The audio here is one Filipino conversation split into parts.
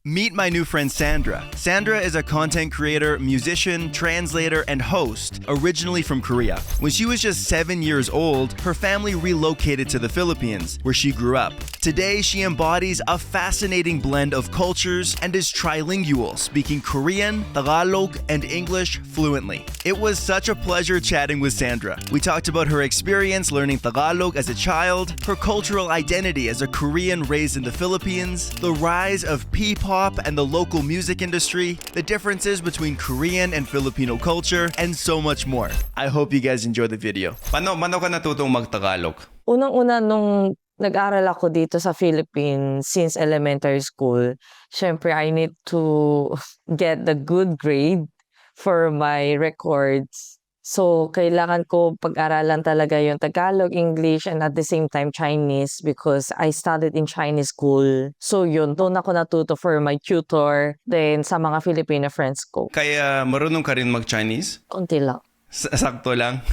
Meet my new friend Sandra. Sandra is a content creator, musician, translator, and host, originally from Korea. When she was just 7 years old, her family relocated to the Philippines, where she grew up. Today, she embodies a fascinating blend of cultures and is trilingual, speaking Korean, Tagalog, and English fluently. It was such a pleasure chatting with Sandra. We talked about her experience learning Tagalog as a child, her cultural identity as a Korean raised in the Philippines, the rise of P-pop and the local music industry, the differences between Korean and Filipino culture, and so much more. I hope you guys enjoy the video. Paano ka natutong mag-Tagalog? Unang-una nung nag-aral ako dito sa Philippines since elementary school, syempre I need to get the good grade for my records. So, kailangan ko pag-aralan talaga yung Tagalog, English, and at the same time Chinese because I studied in Chinese school. So, yun, doon ako natuto for my tutor, then sa mga Filipino friends ko. Kaya marunong ka rin mag-Chinese? Konti lang. Sakto lang?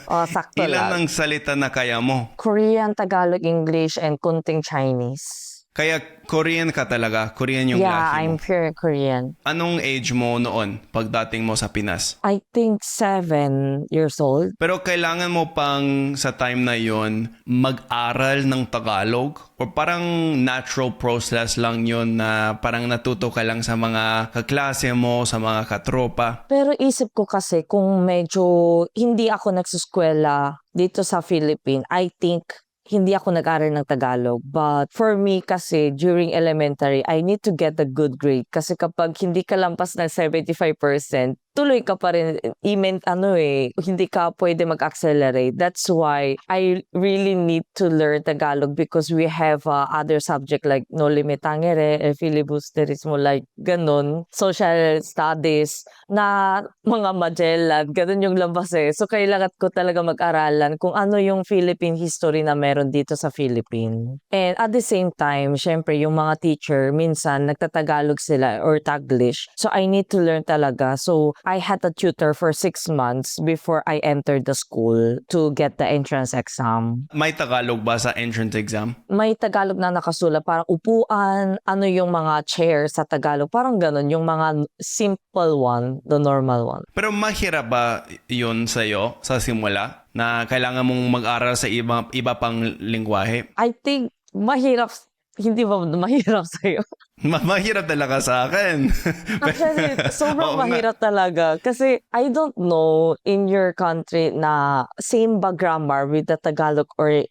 Sakto Ilan lang. ang salita na kaya mo? Korean, Tagalog, English, and konting Chinese. Kaya Korean ka talaga? Korean yung Yeah, lahi I'm mo? pure Korean. Anong age mo noon pagdating mo sa Pinas? I think 7 years old. Pero kailangan mo pang sa time na yon mag-aral ng Tagalog? O parang natural process lang yon na parang natuto ka lang sa mga kaklase mo, sa mga katropa? Pero isip ko kasi kung medyo hindi ako nagsuskwela dito sa Philippines, I think hindi ako nag-aral ng Tagalog. But for me kasi, during elementary, I need to get a good grade. Kasi kapag hindi ka lampas ng 75%, tuloy ka pa rin, hindi ka pwede mag-accelerate. That's why I really need to learn Tagalog because we have other subject like No Limit Tangere, Filibusterismo, like ganun, social studies, na mga Magellan, ganun yung labas eh. So kailangan ko talaga mag-aralan kung ano yung Philippine history na meron dito sa Philippines. And at the same time, syempre yung mga teacher, minsan nagtatagalog sila or Taglish. So I need to learn talaga. So I had a tutor for 6 months before I entered the school to get the entrance exam. May Tagalog ba sa entrance exam? May Tagalog na nakasulat, parang upuan, ano yung mga chair sa Tagalog, parang ganun, yung mga simple one, the normal one. Pero mahirap ba yun sa'yo sa simula? Na kailangan mong mag-aral sa iba pang lingwahe? I think mahirap, hindi ba mahirap sa'yo? Mahirap talaga sa akin. Actually, sobrang Oo nga. mahirap talaga. Kasi I don't know in your country na same ba grammar with the Tagalog or...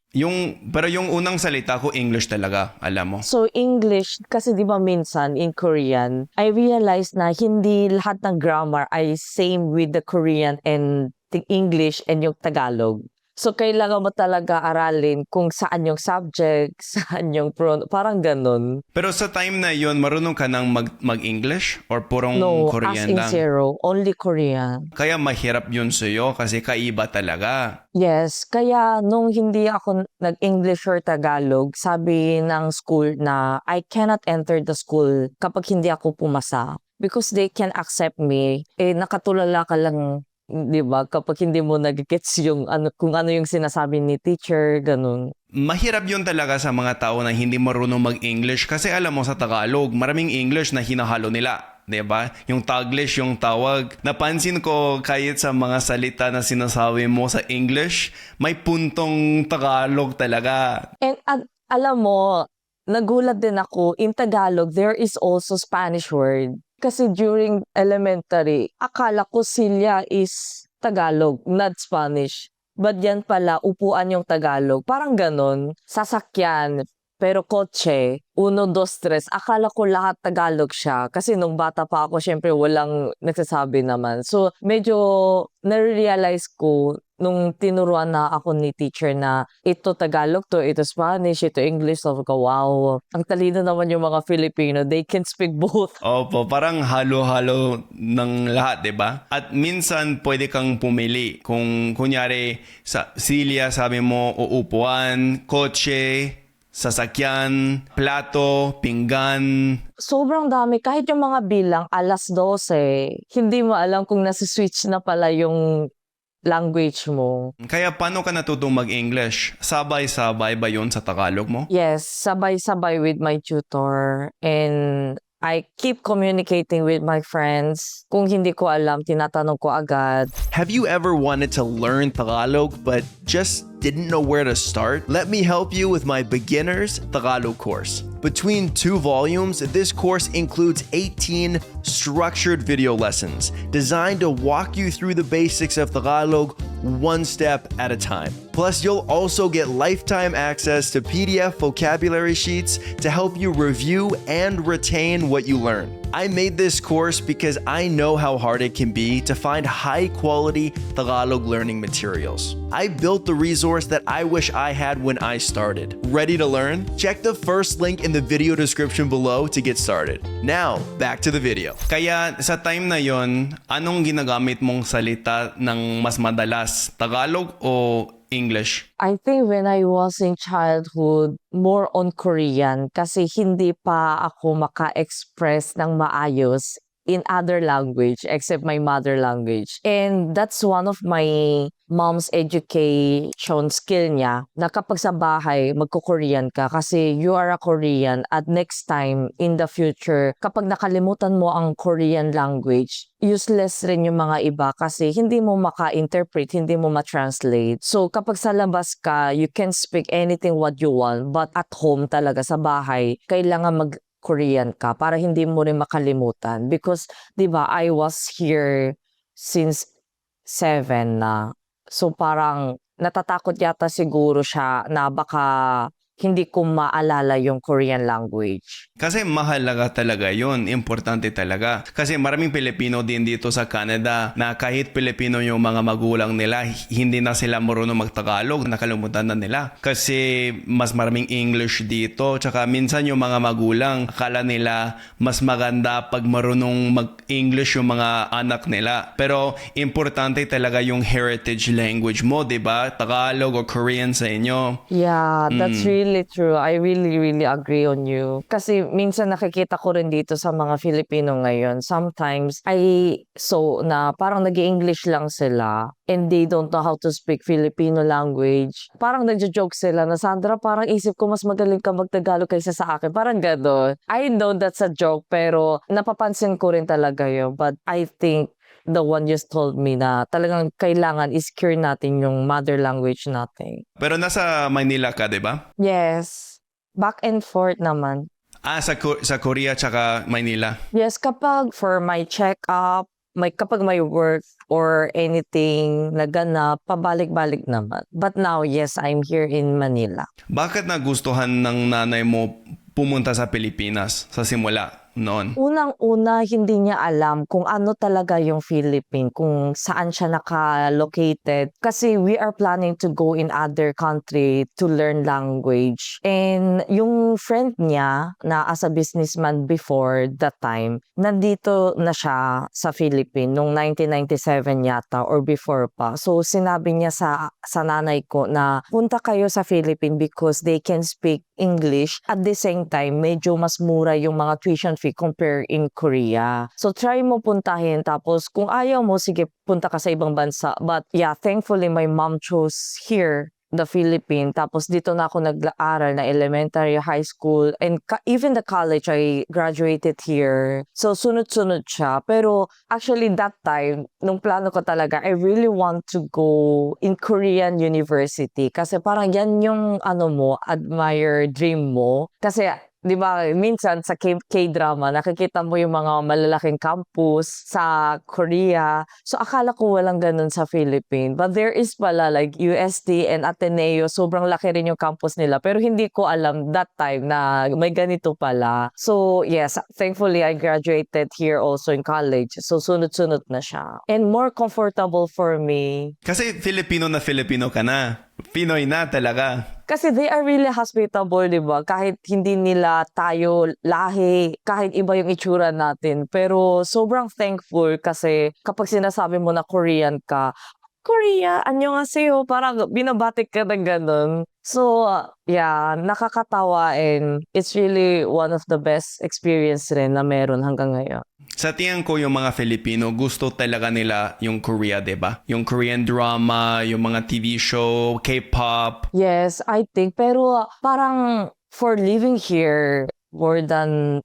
Pero yung unang salita ko, English talaga, alam mo. So English, kasi di ba minsan in Korean, I realized na hindi lahat ng grammar ay same with the Korean and the English and yung Tagalog. So, kailangan mo talaga aralin kung saan yung subject, saan yung pronoun, parang ganun. Pero sa time na yon marunong ka nang mag-English? Or purong No, Korean as in lang? zero. Only Korean. Kaya mahirap yun sa'yo kasi kaiba talaga. Yes, kaya nung hindi ako nag-English or Tagalog, sabi ng school na I cannot enter the school kapag hindi ako pumasa. Because they can accept me. Nakatulala ka lang, di ba? Kapag hindi mo nag-gets yung kung ano yung sinasabi ni teacher, ganun. Mahirap yun talaga sa mga tao na hindi marunong mag-English kasi alam mo sa Tagalog, maraming English na hinahalo nila. Diba? Yung Taglish, yung tawag. Napansin ko kahit sa mga salita na sinasabi mo sa English, may puntong Tagalog talaga. And alam mo, nagulat din ako, in Tagalog, there is also Spanish word. Kasi during elementary, akala ko silya is Tagalog, not Spanish. But yan pala, upuan yung Tagalog. Parang ganon. Sasakyan, pero kotse, 1, 2, 3. Akala ko lahat Tagalog siya. Kasi nung bata pa ako, syempre walang nagsasabi naman. So, medyo na-realize ko nung tinuruan na ako ni teacher na ito Tagalog to, ito Spanish, ito English. So, wow, ang talino naman yung mga Filipino. They can speak both. Opo, parang halo-halo ng lahat, diba? At minsan pwede kang pumili. Kung kunyari, sa silya sabi mo, uupuan, kotse, sasakyan, plato, pinggan. Sobrang dami. Kahit yung mga bilang, 12, hindi mo alam kung nasa-switch na pala yung language mo. Kaya paano ka natutong mag-English? Sabay-sabay ba yun sa Tagalog mo? Yes, sabay-sabay with my tutor. And I keep communicating with my friends. Kung hindi ko alam, tinatanong ko agad. Have you ever wanted to learn Tagalog but just didn't know where to start? Let me help you with my beginner's Tagalog course. Between 2 volumes, this course includes 18 structured video lessons designed to walk you through the basics of Tagalog one step at a time. Plus, you'll also get lifetime access to PDF vocabulary sheets to help you review and retain what you learn. I made this course because I know how hard it can be to find high-quality Tagalog learning materials. I built the resource that I wish I had when I started. Ready to learn? Check the first link in the video description below to get started. Now, back to the video. Kaya sa time na yon, anong ginagamit mong salita ng mas madalas? Tagalog o English? I think when I was in childhood, more on Korean kasi hindi pa ako maka-express ng maayos in other language except my mother language. And that's one of my mom's education skill niya na kapag sa bahay, magko-Korean ka kasi you are a Korean at next time in the future, kapag nakalimutan mo ang Korean language, useless rin yung mga iba kasi hindi mo maka-interpret, hindi mo ma-translate. So kapag sa labas ka, you can speak anything what you want but at home talaga sa bahay, kailangan Korean ka para hindi mo rin makalimutan because 'di ba I was here since 7 na. So parang natatakot yata siguro siya na baka hindi ko maalala yung Korean language. Kasi mahalaga talaga yun. Importante talaga. Kasi maraming Pilipino din dito sa Canada na kahit Pilipino yung mga magulang nila, hindi na sila marunong mag-Tagalog. Nakalimutan na nila. Kasi mas maraming English dito. Tsaka minsan yung mga magulang, akala nila mas maganda pag marunong mag-English yung mga anak nila. Pero importante talaga yung heritage language mo, di ba? Tagalog o Korean sa inyo. Yeah, that's really true. I really agree on you. Kasi minsan nakikita ko rin dito sa mga Filipino ngayon, sometimes na parang nag-English lang sila and they don't know how to speak Filipino language. Parang nagjo-joke sila na, Sandra, parang isip ko mas magaling ka mag-Tagalog kaysa sa akin. Parang gano'n. I know that's a joke pero napapansin ko rin talaga yun. But I think the one just told me na talagang kailangan is-cure natin yung mother language natin. Pero nasa Manila ka, di ba? Yes. Back and forth naman. Sa Korea tsaka Manila. Yes, kapag for my check-up, kapag may work or anything naganap, pabalik-balik naman. But now, yes, I'm here in Manila. Bakit nagustuhan ng nanay mo pumunta sa Pilipinas sa simula noon? Unang-una, hindi niya alam kung ano talaga yung Philippines, kung saan siya naka-located. Kasi we are planning to go in other country to learn language. And yung friend niya na as a businessman before that time, nandito na siya sa Philippines noong 1997 yata or before pa. So sinabi niya sa nanay ko na punta kayo sa Philippines because they can speak English. At the same time, medyo mas mura yung mga tuition fee compare in Korea. So try mo puntahin, tapos kung ayaw mo, sige, punta ka sa ibang bansa. But yeah, thankfully my mom chose here, the Philippines. Tapos dito na ako nag-aaral na elementary, high school, and even the college, I graduated here. So sunod-sunod siya. Pero actually that time, nung plano ko talaga, I really want to go in Korean university. Kasi parang yan yung admire dream mo. Kasi di ba, minsan sa K-drama, nakikita mo yung mga malalaking campus sa Korea. So, akala ko walang ganun sa Philippines. But there is pala like UST and Ateneo, sobrang laki rin yung campus nila. Pero hindi ko alam that time na may ganito pala. So, yes, thankfully, I graduated here also in college. So, sunod-sunod na siya. And more comfortable for me. Kasi Filipino na Filipino ka na. Pinoy na talaga. Kasi they are really hospitable, di ba? Kahit hindi nila tayo lahi, kahit iba yung itsura natin. Pero sobrang thankful kasi kapag sinasabi mo na Korean ka, Korea, annyeonghaseyo, parang binabatik ka ng ganun. So, yeah, nakakatawa and it's really one of the best experience rin na meron hanggang ngayon. Sa tingin ko yung mga Filipino, gusto talaga nila yung Korea, diba? Yung Korean drama, yung mga TV show, K-pop. Yes, I think. Pero parang for living here, more than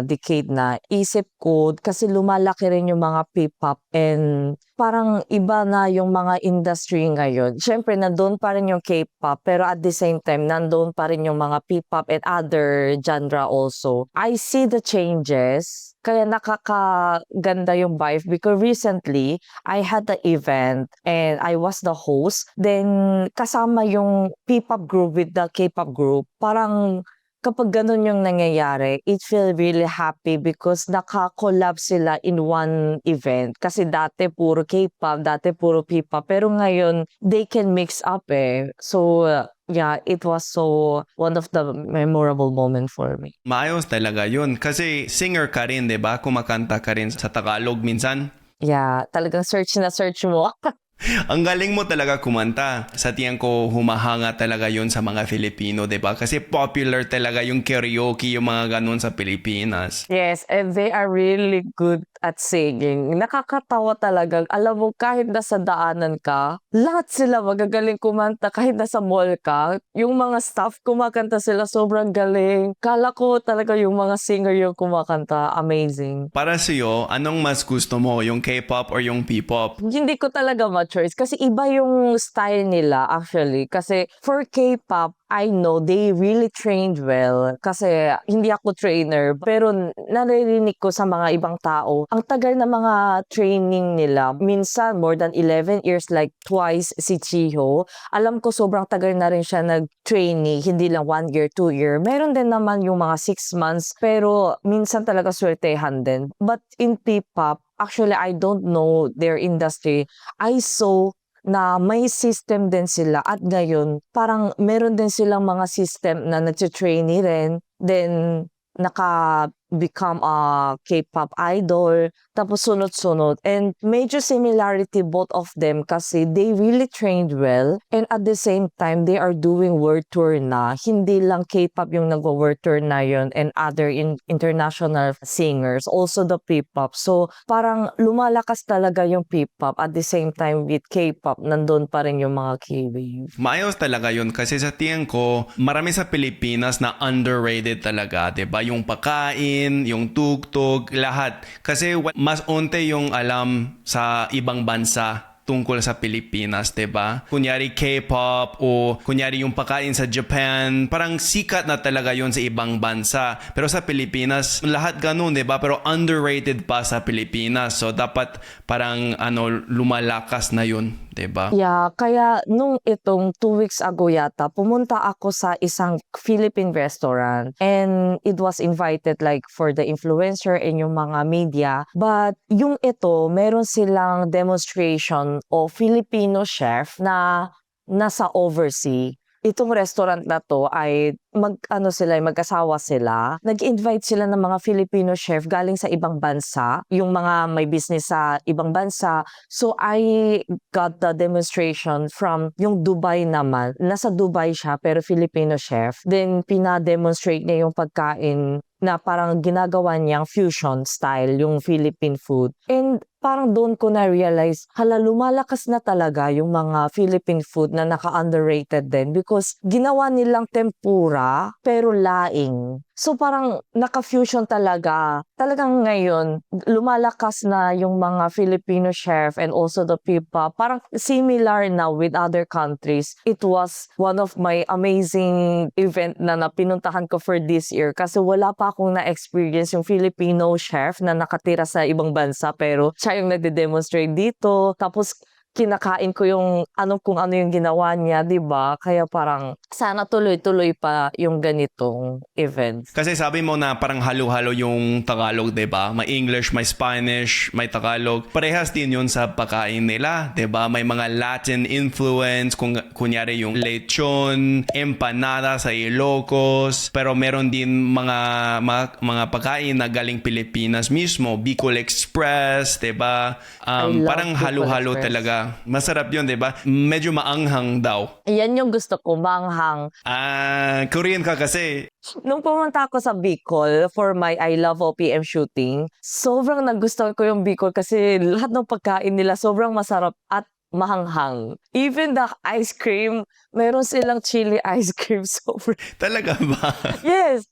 decade na, isip ko kasi lumalaki rin yung mga P-pop and parang iba na yung mga industry ngayon. Siyempre, nandoon pa rin yung K-pop pero at the same time, nandoon pa rin yung mga P-pop and other genre also. I see the changes. Kaya nakakaganda yung vibe because recently, I had the event and I was the host. Then, kasama yung P-pop group with the K-pop group. Parang kapag ganun yung nangyayari, it feel really happy because naka-collab sila in one event. Kasi dati puro K-pop, dati puro P-pop. Pero ngayon, they can mix up eh. So, yeah, it was so one of the memorable moment for me. Maayos talaga yun. Kasi singer ka rin, di ba? Kumakanta ka rin sa Tagalog minsan. Yeah, talagang search na search mo. Ang galing mo talaga kumanta. Sa tingin ko, humahanga talaga yun sa mga Filipino, di ba? Kasi popular talaga yung karaoke, yung mga ganun sa Pilipinas. Yes, and they are really good at singing. Nakakatawa talaga. Alam mo, kahit nasa daanan ka, lahat sila magagaling kumanta. Kahit nasa mall ka, yung mga staff kumakanta sila, sobrang galing. Kala ko talaga yung mga singer yung kumakanta. Amazing. Para sa'yo, anong mas gusto mo? Yung K-pop or yung P-pop? Hindi ko talaga ma-choice kasi iba yung style nila actually. Kasi for K-pop, I know they really trained well kasi hindi ako trainer pero naririnig ko sa mga ibang tao ang tagal na mga training nila. Minsan more than 11 years like twice si Chiho. Alam ko sobrang tagal na rin siya nag-trainee, hindi lang 1 year, 2 year. Meron din naman yung mga 6 months pero minsan talaga swertehan din. But in P-pop, actually I don't know their industry. I saw na may system din sila at ngayon parang meron din silang mga system na nagtitrainee rin then naka-become a K-pop idol tapos sunod-sunod and major similarity both of them kasi they really trained well and at the same time they are doing world tour na hindi lang K-pop yung nagwo-world tour na yun and other international singers also the P-pop so parang lumalakas talaga yung P-pop at the same time with K-pop nandun pa rin yung mga K-wave. Maayos talaga yun kasi sa tingin ko, marami sa Pilipinas na underrated talaga, 'di ba? Yung pagkain, yung tugtog, lahat. Kasi mas onte yung alam sa ibang bansa tungkol sa Pilipinas, 'di ba? Kunyari K-pop o kunyari yung pagkain sa Japan, parang sikat na talaga yon sa ibang bansa. Pero sa Pilipinas, lahat ganun, 'di ba? Pero underrated pa sa Pilipinas. So dapat parang lumalakas na yun, 'di ba? Yeah, kaya nung itong 2 weeks ago yata, pumunta ako sa isang Philippine restaurant and it was invited like for the influencer and yung mga media. But yung ito, meron silang demonstration o Filipino chef na nasa overseas. Itong restaurant na to ay mag-asawa sila. Nag-invite sila ng mga Filipino chef galing sa ibang bansa, yung mga may business sa ibang bansa. So I got the demonstration from yung Dubai naman. Nasa Dubai siya pero Filipino chef. Then pina-demonstrate niya yung pagkain na parang ginagawa niyang fusion style, yung Philippine food. And parang doon ko na-realize, lumalakas na talaga yung mga Philippine food na naka-underrated din because ginawa nilang tempura pero laing. So parang naka-fusion talaga. Talagang ngayon, lumalakas na yung mga Filipino chef and also the P-pop. Parang similar na with other countries. It was one of my amazing event na pinuntahan ko for this year kasi wala pa akong na-experience yung Filipino chef na nakatira sa ibang bansa pero siya yung nagde-demonstrate dito. Tapos kinakain ko yung kung ano yung ginawa niya, 'di ba? Kaya parang sana tuloy-tuloy pa yung ganitong events. Kasi sabi mo na parang halo-halo yung Tagalog, 'di ba? May English, may Spanish, may Tagalog. Parehas din 'yun sa pagkain nila, 'di ba? May mga Latin influence, kunyari yung lechon, empanada sa Ilocos, pero meron din mga pagkain na galing Pilipinas mismo, Bicol Express, 'di ba? Parang halo-halo talaga. Masarap yun, di ba? Medyo maanghang daw. Yan yung gusto ko, maanghang. Korean ka kasi. Nung pumunta ako sa Bicol for my I Love OPM shooting, sobrang nagustuhan ko yung Bicol kasi lahat ng pagkain nila sobrang masarap at mahanghang. Even the ice cream, meron silang chili ice cream. Sobrang... Talaga ba? Yes.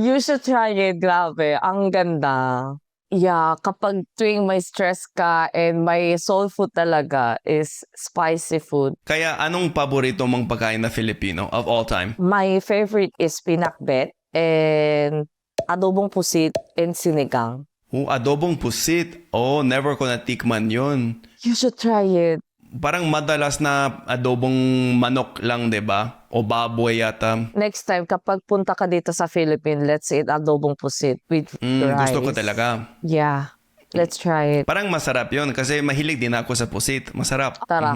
You should try it. Grabe, ang ganda. Yeah, kapag tuwing may stress ka and may soul food talaga is spicy food. Kaya anong paborito mong pagkain na Filipino of all time? My favorite is pinakbet and adobong pusit and sinigang. Adobong pusit. Oh, never ko natikman yun. You should try it. Parang madalas na adobong manok lang, 'di ba? O baboy yata. Next time, kapag punta ka dito sa Philippines, let's eat adobong pusit with rice. Gusto ko talaga. Yeah, let's try it. Parang masarap yun kasi mahilig din ako sa pusit. Masarap. Tara.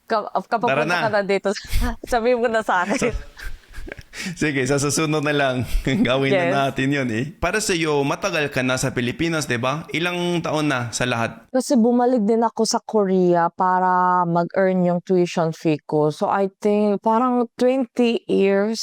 Kapag Tara punta na. ka na dito, sabihin mo na sa akin. Sige, sa susunod na lang. Gawin Yes. na natin yun eh. Para sa iyo, matagal ka na sa Pilipinas, 'di ba? Ilang taon na sa lahat? Kasi bumalik din ako sa Korea para mag-earn yung tuition fee ko. So I think parang 20 years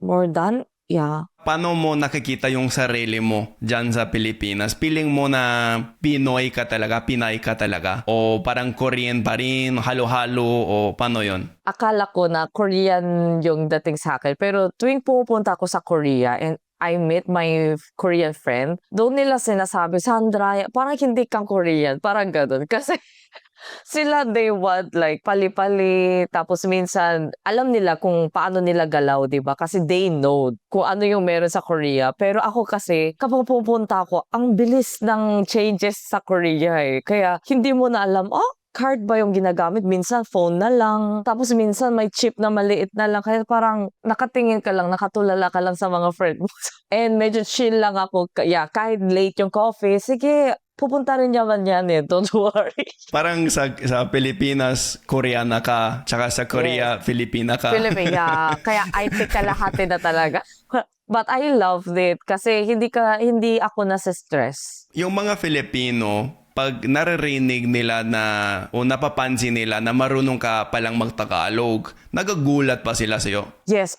more than, yeah. Paano mo nakikita yung sarili mo dyan sa Pilipinas? Feeling mo na Pinoy ka talaga, Pinay ka talaga? O parang Korean pa rin, halo-halo, o paano yon? Akala ko na Korean yung dating sa akin. Pero tuwing pumupunta ako sa Korea and I met my Korean friend, doon nila sinasabi, Sandra, parang hindi kang Korean. Parang ganun. Kasi sila, they want like pali-pali. Tapos minsan, alam nila kung paano nila galaw, di ba? Kasi they know kung ano yung meron sa Korea. Pero ako kasi, kapag pupunta ako, ang bilis ng changes sa Korea eh. Kaya hindi mo na alam, card ba yung ginagamit? Minsan phone na lang. Tapos minsan may chip na maliit na lang. Kaya parang nakatingin ka lang, nakatulala ka lang sa mga friend mo. And medyo chill lang ako. Yeah, kahit late yung coffee, sige, pupunta rin naman yan eh. Don't worry. Parang sa Pilipinas, Koreana ka. Tsaka sa Korea, Filipina ka. Filipina. Kaya I think kalahati na talaga. But I loved it kasi hindi ako nasa stress. Yung mga Filipino, pag naririnig nila na o napapansin nila na marunong ka palang magtagalog, nagagulat pa sila sa'yo. Yes.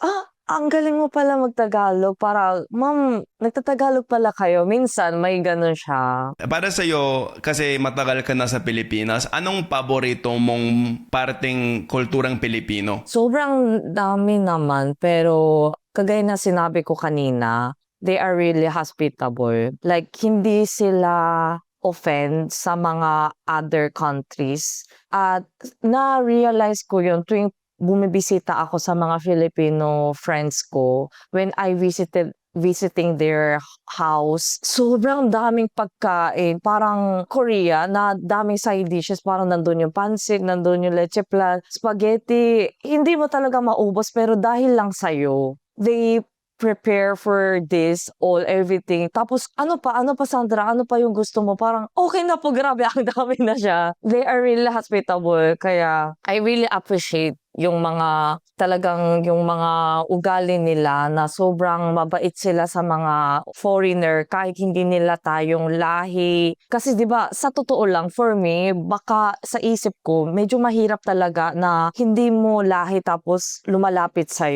Ang galing mo pala magtagalog. Para, ma'am, nagtatagalog pala kayo. Minsan, may ganun siya. Para sa'yo, kasi matagal ka na sa Pilipinas, anong paborito mong parting kulturang Pilipino? Sobrang dami naman. Pero, kagaya na sinabi ko kanina, they are really hospitable. Like, hindi sila offend sa mga other countries. At na-realize ko yun tuwing bumibisita ako sa mga Filipino friends ko when I visiting their house. Sobrang daming pagkain. Parang Korea na daming side dishes. Parang nandun yung pansit, nandun yung leche plan, spaghetti. Hindi mo talaga maubos pero dahil lang sa'yo, they prepare for this, everything. Tapos, ano pa Sandra? Ano pa yung gusto mo? Parang, okay na po, grabe, ang dami na siya. They are really hospitable. Kaya, I really appreciate yung mga ugali nila na sobrang mabait sila sa mga foreigner kahit hindi nila tayong lahi. Kasi 'di ba, sa totoo lang for me, baka sa isip ko medyo mahirap talaga na hindi mo lahi tapos lumalapit sa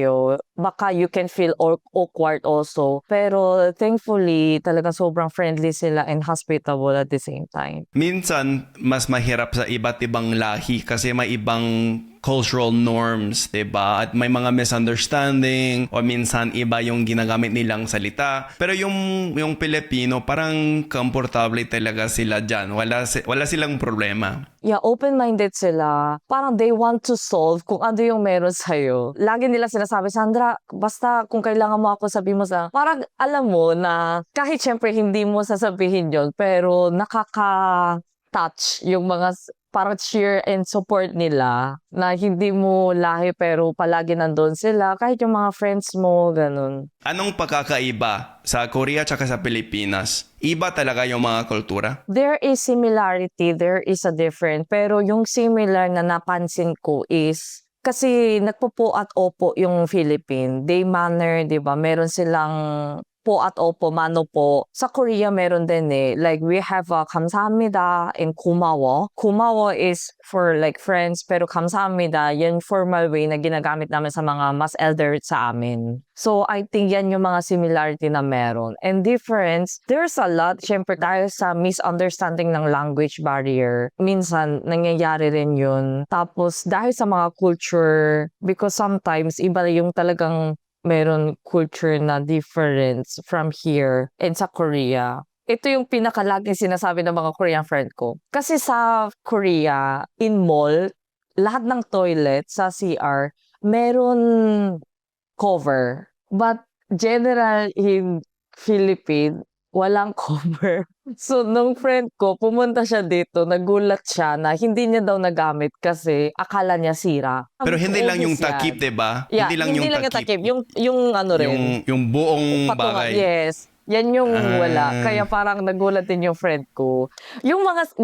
baka you can feel awkward also. Pero thankfully, talaga sobrang friendly sila and hospitable at the same time. Minsan, mas mahirap sa iba't ibang lahi kasi may ibang cultural norms, 'di ba? At may mga misunderstanding o minsan iba yung ginagamit nilang salita. Pero yung Pilipino, parang komportable talaga sila diyan. Wala silang problema. Yeah, open-minded sila. Parang they want to solve kung ano yung meron sa'yo. Lagi nila sinasabi, Sandra, basta kung kailangan mo ako, sabihin mo parang alam mo na kahit syempre hindi mo sasabihin yon pero nakaka-touch yung mga parang cheer and support nila na hindi mo lahi pero palagi nandun sila. Kahit yung mga friends mo, ganun. Anong pagkakaiba sa Korea at sa Pilipinas? Iba talaga yung mga kultura? There is similarity, there is a difference. Pero yung similar na napansin ko is kasi nagpo-po at opo yung Philippine. They manner, di ba? Meron silang po at opo, mano po. Sa Korea meron din eh. Like we have 감사합니다 and 고마워. 고마워 is for like friends, pero 감사합니다, yan formal way na ginagamit namin sa mga mas elder sa amin. So I think yan yung mga similarity na meron. And difference, there's a lot. Siyempre dahil sa misunderstanding ng language barrier, minsan nangyayari rin yun. Tapos dahil sa mga culture, because sometimes iba yung talagang meron culture na difference from here and sa Korea. Ito yung pinakalaging sinasabi ng mga Korean friend ko. Kasi sa Korea, in mall, lahat ng toilet sa CR, meron cover. But general in Philippines, walang cover. So, nung friend ko, pumunta siya dito, nagulat siya na hindi niya daw nagamit kasi akala niya sira. Pero hindi lang yung Obvious takip, yan. 'di ba? Yeah, Hindi lang yung takip. Yung ano rin. Yung buong Patungan, bagay. yes. Yan yung wala. Ah. Kaya parang nagulat din yung friend ko. Yung mga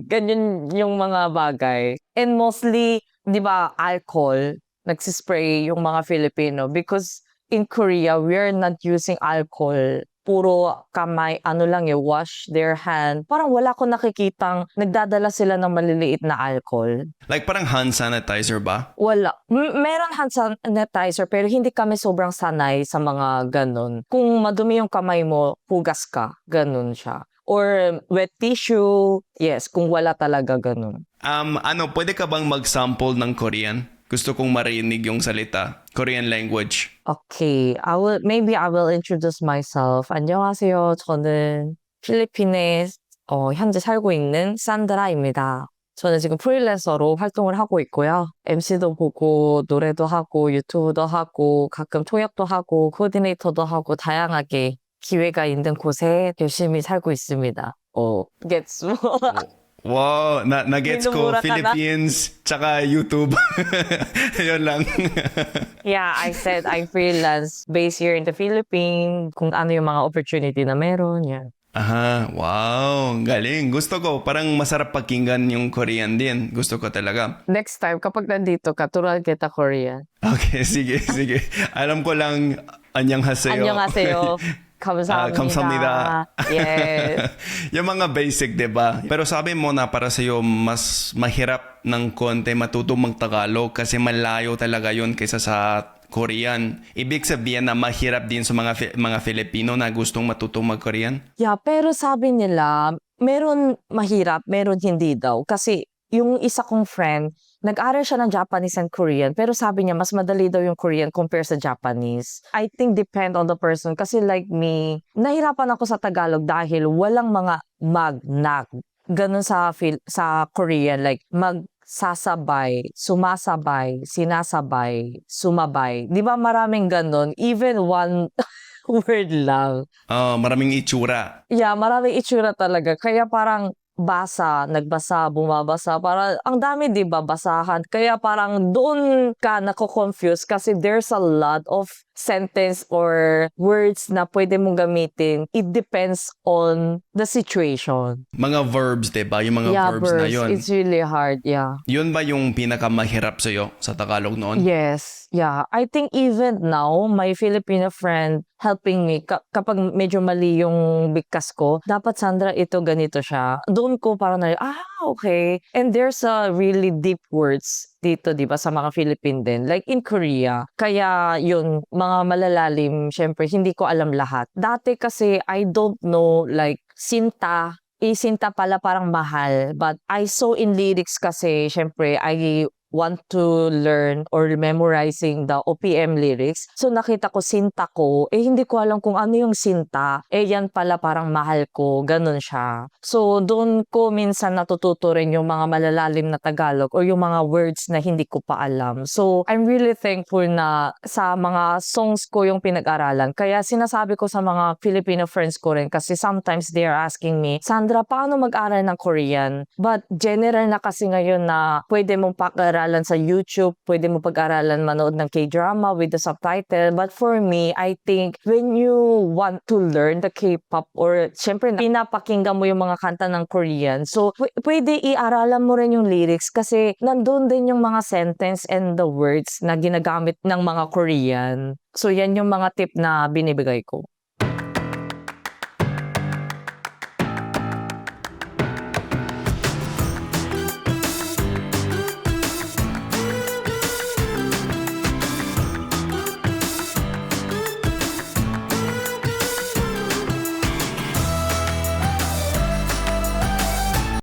ganyan yung mga bagay. And mostly, di ba, alcohol, nagsispray yung mga Filipino. Because in Korea, we're not using alcohol. Puro kamay, wash their hand. Parang wala ko nakikitang nagdadala sila ng maliliit na alcohol. Like parang hand sanitizer ba? Wala. Meron hand sanitizer pero hindi kami sobrang sanay sa mga ganun. Kung madumi yung kamay mo, hugas ka. Ganun siya. Or wet tissue. Yes, kung wala talaga ganun. Pwede ka bang mag-sample ng Korean? Gusto kong marinig yung salita. Korean language. Okay, maybe I will introduce myself. 안녕하세요. 저는 필리핀에 현재 살고 있는 산드라입니다. 저는 지금 프리랜서로 활동을 하고 있고요. MC도 보고 노래도 하고 유튜브도 하고 가끔 통역도 하고 코디네이터도 하고 다양하게 기회가 있는 곳에 열심히 살고 있습니다. Gets mo? Wow, na-gets ko. Minumura ka na? Philippines, tsaka YouTube. Yun lang. Yeah, I said I freelance based here in the Philippines. Kung ano yung mga opportunity na meron, yan. Aha, wow, galing. Gusto ko, parang masarap pakinggan yung Korean din. Gusto ko talaga. Next time, kapag nandito ka, turuan kita Korean. Okay, sige. Alam ko lang, 안녕하세요. 안녕하세요. 감사합니다. 감사합니다. Yes. Yung mga basic, 'di ba? Pero sabi mo na para sa iyo mas mahirap ng konti matutong mag-Tagalog kasi malayo talaga 'yon kaysa sa Korean. Ibig sabihin na mahirap din sa mga Filipino na gustong matutong mag-Korean? Yeah, pero sabi nila, meron mahirap, meron hindi daw. Kasi yung isa kong friend, nag-aral siya ng Japanese and Korean, pero sabi niya, mas madali daw yung Korean compare sa Japanese. I think depend on the person. Kasi like me, nahirapan ako sa Tagalog dahil walang mga mag-nag. Ganun sa Korean, like magsasabay, sumasabay, sinasabay, sumabay. Di ba maraming ganun? Even one word lang. Maraming itsura. Yeah, maraming itsura talaga. Kaya parang basa, nagbasa, bumabasa. Parang ang dami, di ba, basahan. Kaya parang doon ka nako-confuse kasi there's a lot of sentence or words na pwede mong gamitin. It depends on the situation. Mga verbs, 'di ba? Yung mga verbs na 'yon. It's really hard, yeah. Yun ba yung pinakamahirap sa'yo sa Tagalog noon? Yes, yeah. I think even now, my Filipino friend helping me, kapag medyo mali yung bigkas ko, dapat Sandra, ito ganito siya. Doon ko parang okay. And there's a really deep words dito, di ba, sa mga Philippine din. Like in Korea. Kaya yun, mga malalalim, syempre, hindi ko alam lahat. Dati kasi, I don't know, like, sinta pala parang mahal. But I saw in lyrics kasi, syempre, I want to learn or memorizing the OPM lyrics. So nakita ko sinta ko, hindi ko alam kung ano yung sinta. Yan pala parang mahal ko, ganun siya. So doon ko minsan natututo rin yung mga malalalim na Tagalog or yung mga words na hindi ko pa alam. So I'm really thankful na sa mga songs ko yung pinag-aralan. Kaya sinasabi ko sa mga Filipino friends ko rin kasi sometimes they are asking me, Sandra, paano mag-aral ng Korean? But general na kasi ngayon na pwede mong pag-aralan sa YouTube, pwede mo pag-aralan manood ng K-drama with the subtitle. But for me, I think when you want to learn the K-pop or syempre pinapakinggan mo yung mga kanta ng Korean, so pwede i-aralan mo rin yung lyrics kasi nandun din yung mga sentence and the words na ginagamit ng mga Korean. So yan yung mga tip na binibigay ko.